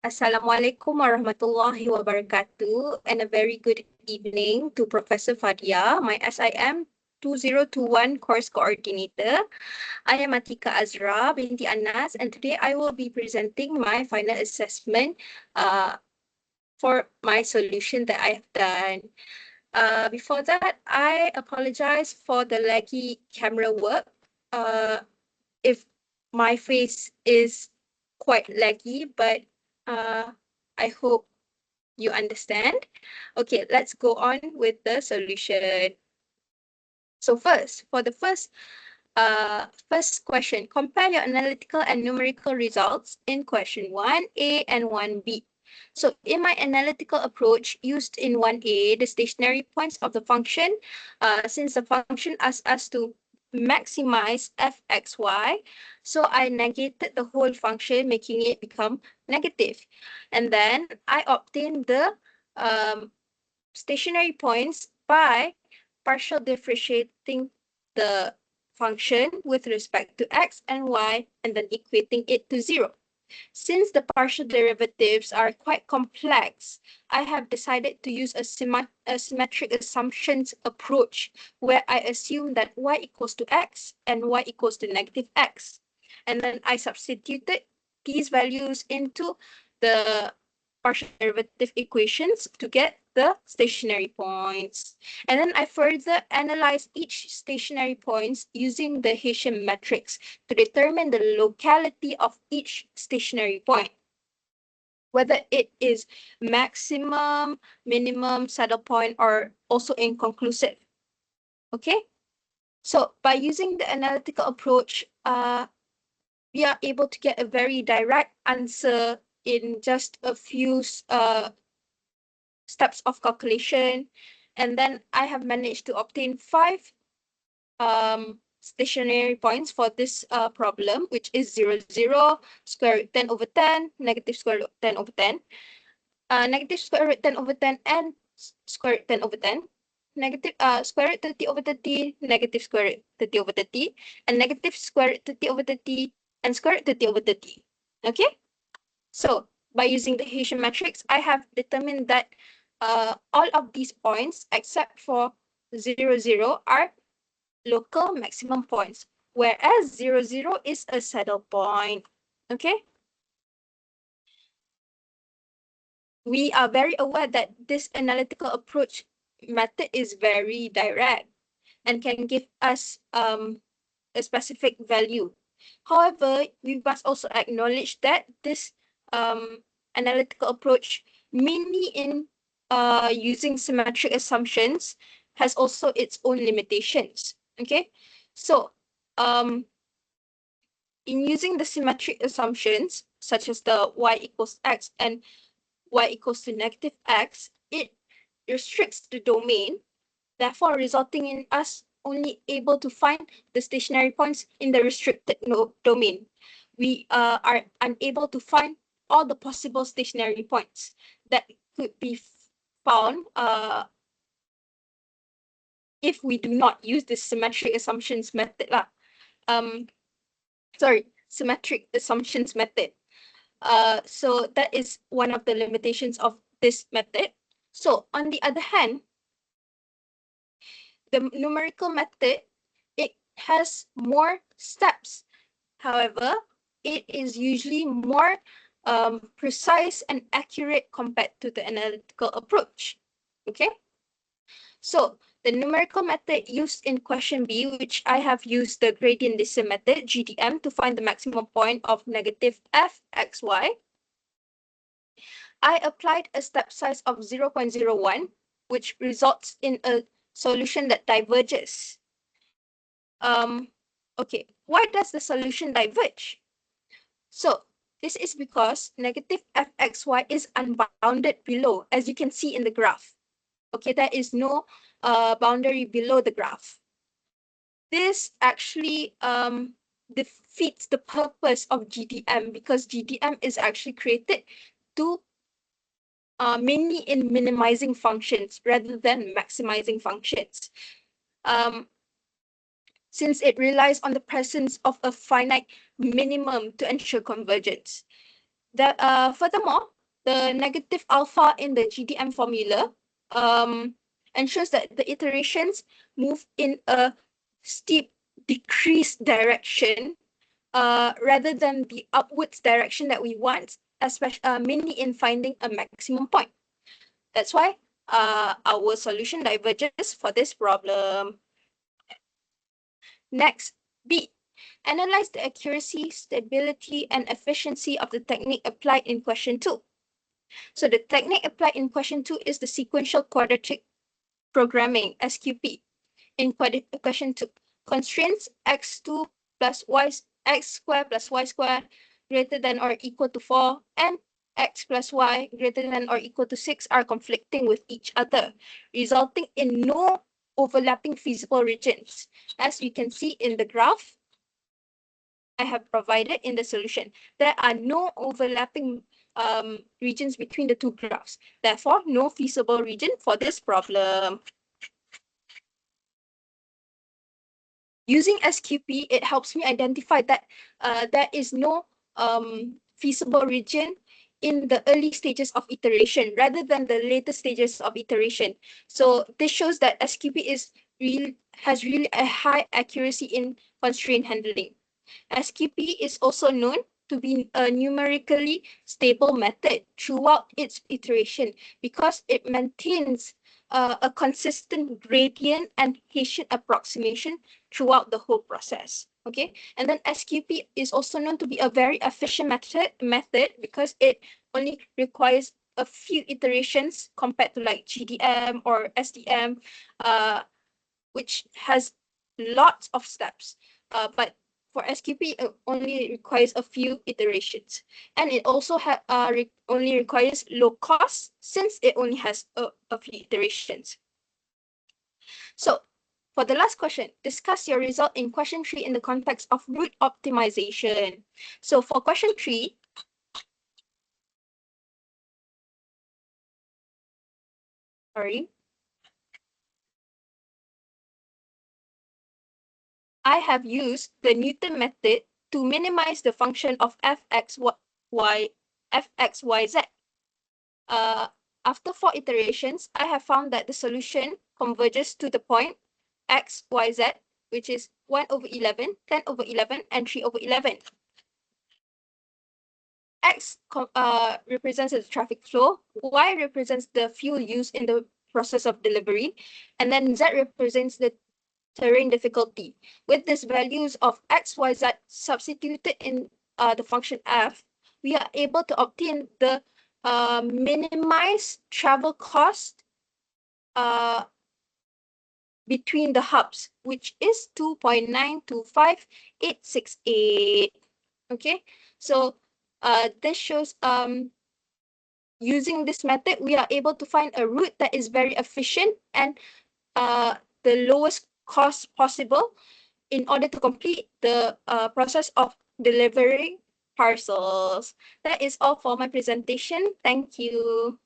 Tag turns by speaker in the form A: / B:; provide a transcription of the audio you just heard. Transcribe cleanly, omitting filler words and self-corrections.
A: Assalamualaikum warahmatullahi wabarakatuh, and a very good evening to Professor Fadia, my SIM 2021 course coordinator. I am Atika Azra binti Anas, and today I will be presenting my final assessment for my solution that I have done. Before that, I apologize for the laggy camera work. If my face is quite laggy, but I hope you understand. Okay, let's go on with the solution. So first, for the first question, compare your analytical and numerical results in question 1A and 1B. So in my analytical approach used in 1A, the stationary points of the function, since the function asks us to maximize fxy, so I negated the whole function, making it become negative. And then I obtained the stationary points by partial differentiating the function with respect to x and y and then equating it to 0. Since the partial derivatives are quite complex, I have decided to use a symmetric assumptions approach where I assume that y equals to x and y equals to negative x. And then I substituted these values into the partial derivative equations to get the stationary points. And then I further analyze each stationary points using the Hessian matrix to determine the locality of each stationary point, whether it is maximum, minimum, saddle point, or also inconclusive. Okay, so by using the analytical approach, we are able to get a very direct answer in just a few steps of calculation. And then I have managed to obtain 5 stationary points for this problem, which is 0, 0, square root 10 over 10, negative square root 10 over 10, negative square root 10 over 10, and square root 10 over 10, negative square root 30 over 30, negative square root 30 over 30, and negative square root 30 over 30, and square root 30 over 30. Okay? So by using the Hessian matrix, I have determined that all of these points, except for 0, 0, are local maximum points, whereas 0, 0 is a saddle point. Okay? We are very aware that this analytical approach method is very direct and can give us a specific value. However, we must also acknowledge that this analytical approach, mainly in using symmetric assumptions, has also its own limitations. Okay, so in using the symmetric assumptions, such as the y equals x and y equals to negative x, it restricts the domain, therefore resulting in us only able to find the stationary points in the restricted domain. We are unable to find all the possible stationary points that could be found if we do not use the symmetric assumptions method. Symmetric assumptions method. So that is one of the limitations of this method. So on the other hand, the numerical method, it has more steps. However, it is usually more precise and accurate compared to the analytical approach. Okay? So the numerical method used in question B, which I have used the gradient descent method, GDM, to find the maximum point of negative fxy. I applied a step size of 0.01, which results in a solution that diverges. Okay, why does the solution diverge? So this is because negative fxy is unbounded below, as you can see in the graph. Okay, there is no boundary below the graph. This actually defeats the purpose of GDM, because GDM is actually created to mainly in minimizing functions rather than maximizing functions. Since it relies on the presence of a finite minimum to ensure convergence. Furthermore, the negative alpha in the GDM formula ensures that the iterations move in a steep decrease direction rather than the upwards direction that we want, especially mainly in finding a maximum point. That's why our solution diverges for this problem. Next, B. Analyze the accuracy, stability, and efficiency of the technique applied in question 2. So the technique applied in question 2 is the sequential quadratic programming, SQP. In question 2, constraints x2 plus x squared plus y squared greater than or equal to 4 and x plus y greater than or equal to 6 are conflicting with each other, resulting in no overlapping feasible regions. As you can see in the graph I have provided in the solution, there are no overlapping regions between the two graphs. Therefore, no feasible region for this problem. Using SQP, it helps me identify that there is no feasible region in the early stages of iteration rather than the later stages of iteration. So this shows that SQP has really a high accuracy in constraint handling. SQP is also known to be a numerically stable method throughout its iteration because it maintains a consistent gradient and Hessian approximation throughout the whole process. Okay, and then SQP is also known to be a very efficient method because it only requires a few iterations compared to like GDM or SDM, which has lots of steps. But for SQP, it only requires a few iterations. And it also only requires low cost since it only has a few iterations. So for the last question, discuss your result in question 3 in the context of route optimization. So for question 3, I have used the Newton method to minimize the function of fxyz. After 4 iterations, I have found that the solution converges to the point x, y, z, which is 1 over 11, 10 over 11, and 3 over 11. X represents the traffic flow, Y represents the fuel used in the process of delivery, and then Z represents the terrain difficulty. With these values of x, y, z substituted in the function f, we are able to obtain the minimized travel cost between the hubs, which is 2.925868. Okay, so this shows using this method, we are able to find a route that is very efficient and the lowest cost possible in order to complete the process of delivering parcels. That is all for my presentation. Thank you.